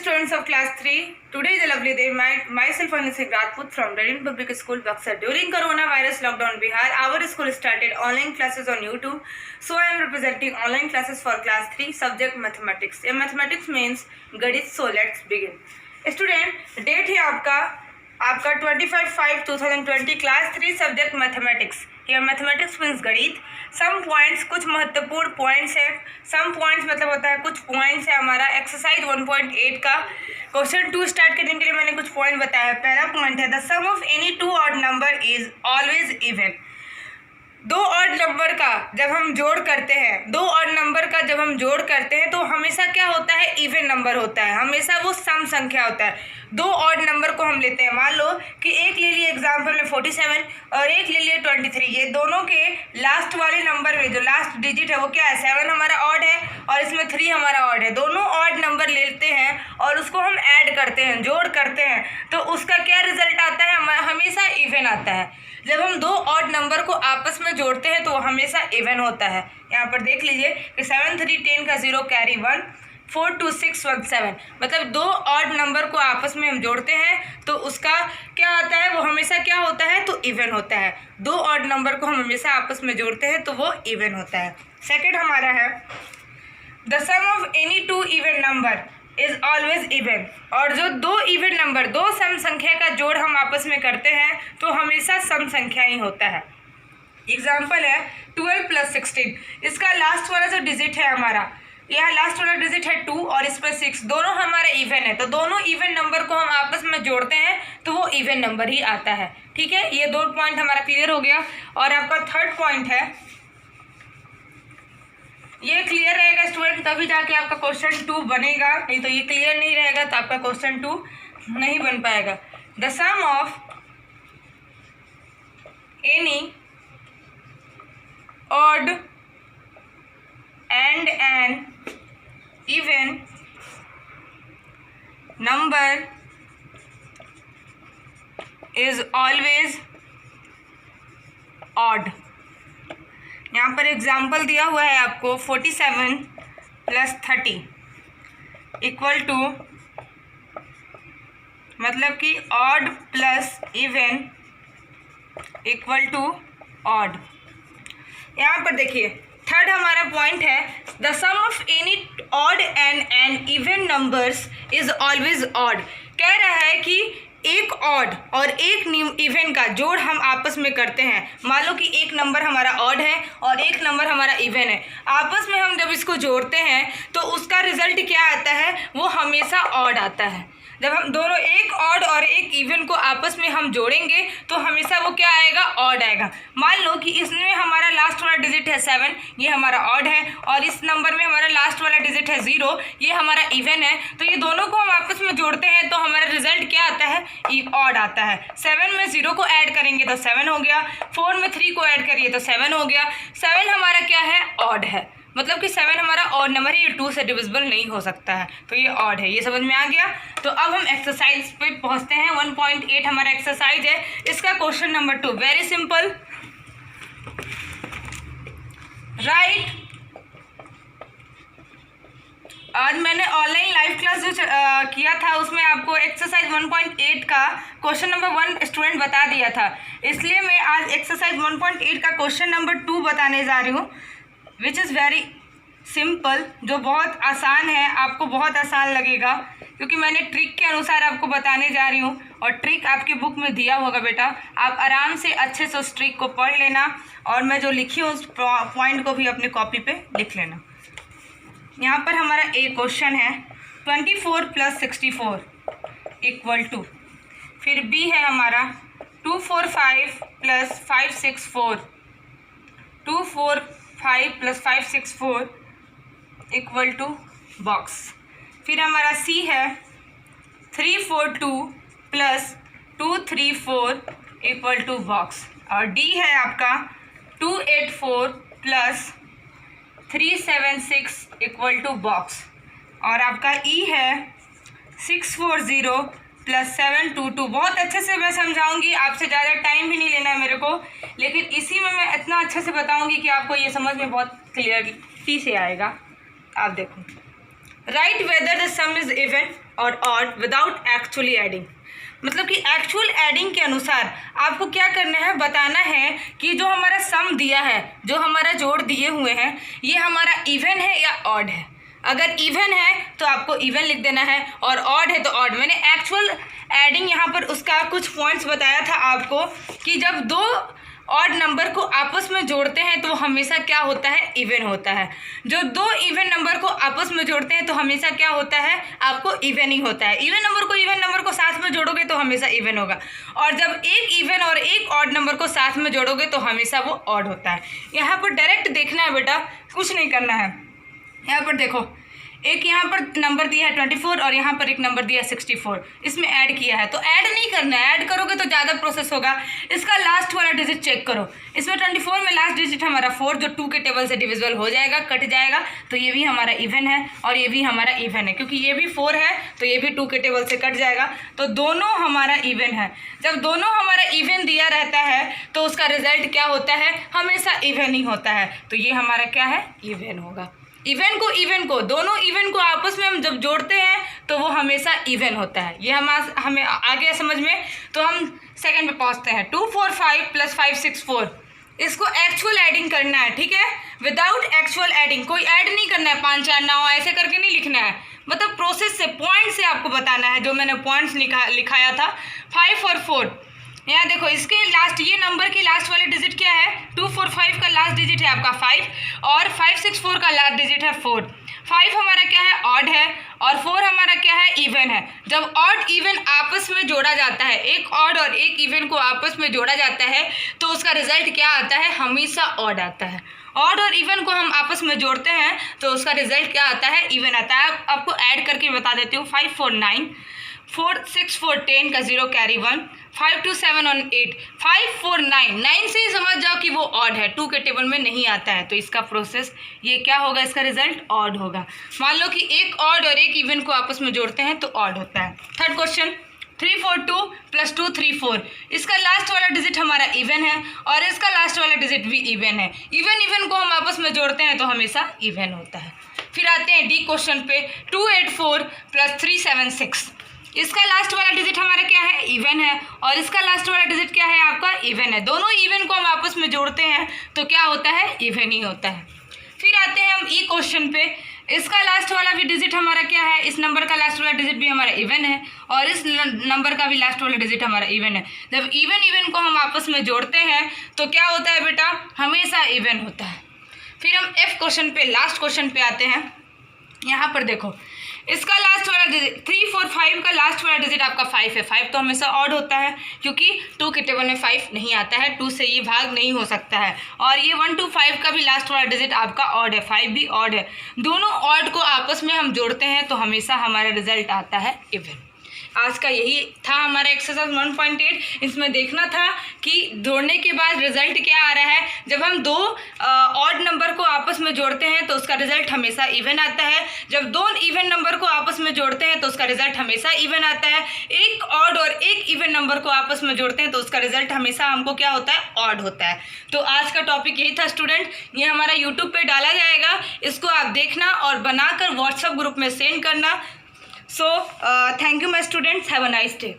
students of class 3. Today is a lovely day. Myself Anusha Rajput from Radiant Public School, Buxar. During coronavirus lockdown Bihar, our school started online classes on YouTube. So I am representing online classes for class 3, subject mathematics. And mathematics means Gadit. So let's begin. Student, date है आपका 25/5/2020 class 3 subject mathematics. या mathematics means गणित. Some points, कुछ महत्वपूर्ण points है. Some points मतलब होता है कुछ पॉइंट्स है हमारा. एक्सरसाइज 1.8 का क्वेश्चन 2 स्टार्ट करने के लिए मैंने कुछ पॉइंट बताया. पहला पॉइंट है the sum of any two odd number is always even. दो ऑड नंबर का जब हम जोड़ करते हैं तो हमेशा क्या होता है, इवन नंबर होता है. हमेशा वो सम संख्या होता है. दो ऑड नंबर को हम लेते हैं. मान लो कि एक ले लिए एग्जाम्पल में 47 और एक ले लिए 23. ये दोनों के लास्ट वाले नंबर में जो लास्ट डिजिट है वो क्या है, 7 हमारा ऑड है और इसमें 3 हमारा ऑड है. दोनों ऑड नंबर लेते हैं और उसको हम ऐड करते हैं, जोड़ करते हैं, तो उसका क्या रिजल्ट आता है, हमेशा इवन आता है. जब हम दो ऑड नंबर को आपस में जोड़ते हैं तो हमेशा इवन होता है. यहाँ पर देख लीजिए कि 7 3 10 का 0 कैरी 1 4 2 6 1 7. मतलब दो ऑड नंबर को आपस में हम जोड़ते हैं तो उसका क्या आता है, वो हमेशा क्या होता है, तो इवन होता है. दो ऑड नंबर को हम हमेशा आपस में जोड़ते हैं तो वो इवन होता है. सेकेंड हमारा है the sum of any two even number is always even. और जो दो इवन नंबर, दो सम संख्या का जोड़ हम आपस में करते हैं तो हमेशा सम संख्या ही होता है. एग्जाम्पल है 12 + 16. इसका लास्ट वाला जो डिजिट है हमारा, यहाँ लास्ट वाला डिजिट है 2 और इस पर 6, दोनों हमारे इवन है. तो दोनों इवन नंबर को हम आपस में जोड़ते हैं तो वो इवन नंबर ही आता है. ठीक है, ये 2 पॉइंट हमारा क्लियर हो गया. और आपका थर्ड पॉइंट है, ये क्लियर रहेगा स्टूडेंट तभी जाके आपका क्वेश्चन 2 बनेगा. नहीं तो ये क्लियर नहीं रहेगा तो आपका क्वेश्चन 2 नहीं बन पाएगा. The sum of any odd and an even number is always odd. यहाँ पर एग्जाम्पल दिया हुआ है आपको 47 + 30 इक्वल टू, मतलब कि odd plus even equal to odd. यहाँ पर देखिए थर्ड हमारा पॉइंट है the sum of any odd and an even numbers is always odd. कह रहा है कि एक ऑड और एक इवन का जोड़ हम आपस में करते हैं. मान लो कि एक नंबर हमारा ऑड है और एक नंबर हमारा इवन है. आपस में हम जब इसको जोड़ते हैं तो उसका रिजल्ट क्या आता है, वो हमेशा ऑड आता है. जब हम दोनों एक ऑड और एक इवन को आपस में हम जोड़ेंगे तो हमेशा वो क्या आएगा, ऑड आएगा. मान लो कि इसमें हमारा लास्ट वाला डिजिट है 7, ये हमारा ऑड है, और इस नंबर में हमारा लास्ट वाला डिजिट है 0, ये हमारा इवन है. तो ये दोनों को हम आपस में जोड़ते हैं तो हमारा रिजल्ट क्या आता है, ऑड आता है. 7 में 0 को ऐड करेंगे तो 7 हो गया, 4 में 3 को ऐड करिए तो 7 हो गया. 7 हमारा क्या है, ऑड है. मतलब कि 7 हमारा ऑड नंबर है, ये 2 से डिविजिबल नहीं हो सकता है, तो ये ऑड है. ये समझ में आ गया. तो अब हम एक्सरसाइज पे पहुंचते हैं. 1.8 हमारा एक्सरसाइज है. इसका question number 2 very simple. Right, आज मैंने ऑनलाइन लाइव क्लास जो किया था उसमें आपको एक्सरसाइज 1.8 का क्वेश्चन नंबर 1 स्टूडेंट बता दिया था. इसलिए मैं आज एक्सरसाइज 1.8 का क्वेश्चन नंबर 2 बताने जा रही हूँ, विच इज़ वेरी सिंपल, जो बहुत आसान है. आपको बहुत आसान लगेगा क्योंकि मैंने ट्रिक के अनुसार आपको बताने जा रही हूँ. और ट्रिक आपकी बुक में दिया होगा बेटा, आप आराम से अच्छे से उस ट्रिक को पढ़ लेना और मैं जो लिखी हूँ उस पॉइंट को भी अपने कॉपी पे लिख लेना. यहाँ पर हमारा ए क्वेश्चन है 24 + 64 इक्वल टू, फिर बी है हमारा 245 + 564 245 + 564 इक्वल टू बॉक्स. फिर हमारा सी है 342 + 234 इक्वल टू बॉक्स. और डी है आपका 284 + 376 इक्वल टू बॉक्स. और आपका ई है 640 + 722. बहुत अच्छे से मैं समझाऊंगी, आपसे ज़्यादा टाइम भी नहीं लेना है मेरे को, लेकिन इसी में मैं इतना अच्छे से बताऊंगी कि आपको ये समझ में बहुत क्लियरिटी से आएगा. आप देखो, right whether the some is even. और ऑड विदाउट एक्चुअली एडिंग। मतलब कि एक्चुअल एडिंग के अनुसार आपको क्या करना है, बताना है कि जो हमारा सम दिया है, जो हमारा जोड़ दिए हुए हैं, ये हमारा इवन है या ऑड है। अगर इवन है तो आपको इवन लिख देना है और ऑड है तो ऑड। मैंने एक्चुअल एडिंग यहाँ पर उसका कुछ पॉइंट्स बताया था आपको कि जब दो ऑड नंबर को आपस में जोड़ते हैं तो हमेशा क्या होता है, इवन होता है। जो दो इवन नंबर को आपस में जोड़ते हैं तो हमेशा क्या होता है, आपको इवन ही होता है। इवन नंबर को साथ में जोड़ोगे तो हमेशा इवन होगा, और जब एक इवन और एक ऑड नंबर को साथ में जोड़ोगे तो हमेशा वो ऑड होता है। यहाँ पर डायरेक्ट देखना है बेटा, कुछ नहीं करना है। यहाँ पर देखो, एक यहाँ पर नंबर दिया है 24 और यहाँ पर एक नंबर दिया है 64, इसमें ऐड किया है तो ऐड नहीं करना है, ऐड करोगे तो ज़्यादा प्रोसेस होगा। इसका लास्ट वाला डिजिट चेक करो, इसमें 24 में लास्ट डिजिट हमारा 4 जो 2 के टेबल से डिविजिबल हो जाएगा, कट जाएगा, तो ये भी हमारा इवन है और ये भी हमारा इवन है, क्योंकि ये भी 4 है तो ये भी 2 के टेबल से कट जाएगा, तो दोनों हमारा इवन है। जब दोनों हमारा इवन दिया रहता है तो उसका रिजल्ट क्या होता है, हमेशा इवन ही होता है, तो ये हमारा क्या है, इवन होगा। इवन को दोनों इवन को आपस में हम जब जोड़ते हैं तो वो हमेशा इवन होता है। ये हमें आ गया समझ में। तो हम सेकंड पे पहुंचते हैं। 2 4 5 + 5 6 4, इसको एक्चुअल एडिंग करना है, ठीक है, विदाउट एक्चुअल एडिंग। कोई ऐड नहीं करना है, 5 4 9 ऐसे करके नहीं लिखना है, मतलब प्रोसेस से, पॉइंट से आपको बताना है, जो मैंने पॉइंट्स लिखाया था। 5 और 4, यहाँ देखो, इसके लास्ट, ये नंबर की लास्ट वाले डिजिट क्या है, 2 4 5 का लास्ट डिजिट है आपका 5 और 5 6 4 का लास्ट डिजिट है 4। 5 हमारा क्या है, ऑड है, और 4 हमारा क्या है, इवन है। जब ऑड इवन आपस में जोड़ा जाता है, एक ऑड और एक इवन को आपस में जोड़ा जाता है तो उसका रिजल्ट क्या आता है, हमेशा ऑड आता है। ऑड और इवन को हम आपस में जोड़ते हैं तो उसका रिजल्ट क्या आता है, इवन आता है। आपको ऐड करके बता देती हूँ। 5 4 9, 4 6 4 10 का 0 कैरी 1, 5 2 7 और 8, 5 4 9, 9 से ही समझ जाओ कि वो ऑड है, 2 के टेबल में नहीं आता है, तो इसका प्रोसेस ये क्या होगा, इसका रिजल्ट ऑड होगा। मान लो कि एक ऑड और एक इवन को आपस में जोड़ते हैं तो ऑड होता है। थर्ड क्वेश्चन, 3 4 2 + 2 3 4, इसका लास्ट वाला डिजिट हमारा इवन है और इसका लास्ट वाला डिजिट भी इवन है। इवन को हम आपस में जोड़ते हैं तो हमेशा इवन होता है। फिर आते हैं डी क्वेश्चन पे, 2 8 4 + 3 7 6, इसका लास्ट वाला डिजिट हमारा क्या है, इवन है, और इसका लास्ट वाला डिजिट क्या है, आपका इवन है। दोनों इवन को हम आपस में जोड़ते हैं तो क्या होता है, इवन ही होता है। फिर आते हैं हम ई क्वेश्चन पे, इसका लास्ट वाला भी डिजिट हमारा क्या है, इस नंबर का लास्ट वाला डिजिट भी हमारा इवन है और इस नंबर का भी लास्ट वाला डिजिट हमारा इवन है। जब इवन को हम आपस में जोड़ते हैं तो क्या होता है बेटा, हमेशा इवन होता है। फिर हम एफ क्वेश्चन पे, लास्ट क्वेश्चन पे आते हैं। यहाँ पर देखो, इसका लास्ट वाला डिजिट 3 4 5 का लास्ट वाला डिजिट आपका 5 है। 5 तो हमेशा ऑड होता है क्योंकि 2 के टेबल में 5 नहीं आता है, 2 से ये भाग नहीं हो सकता है। और ये 1 2 5 का भी लास्ट वाला डिजिट आपका ऑड है, 5 भी ऑड है। दोनों ऑड को आपस में हम जोड़ते हैं तो हमेशा हमारा रिजल्ट आता है इवन। आज का यही था हमारा एक्सरसाइज 1.8। इसमें देखना था कि जोड़ने के बाद रिजल्ट क्या आ रहा है। जब हम दो ऑड नंबर को आपस में जोड़ते हैं तो उसका रिजल्ट हमेशा इवन आता है। जब दो इवन नंबर को आपस में जोड़ते हैं तो उसका रिजल्ट हमेशा इवन आता है। एक ऑड और एक इवन नंबर को आपस में जोड़ते हैं तो उसका रिजल्ट हमेशा हमको क्या होता है, ऑड होता है। तो आज का टॉपिक यही था स्टूडेंट। ये हमारा यूट्यूब पे डाला जाएगा, इसको आप देखना और बनाकर व्हाट्सएप ग्रुप में सेंड करना। So, thank you my students, have a nice day.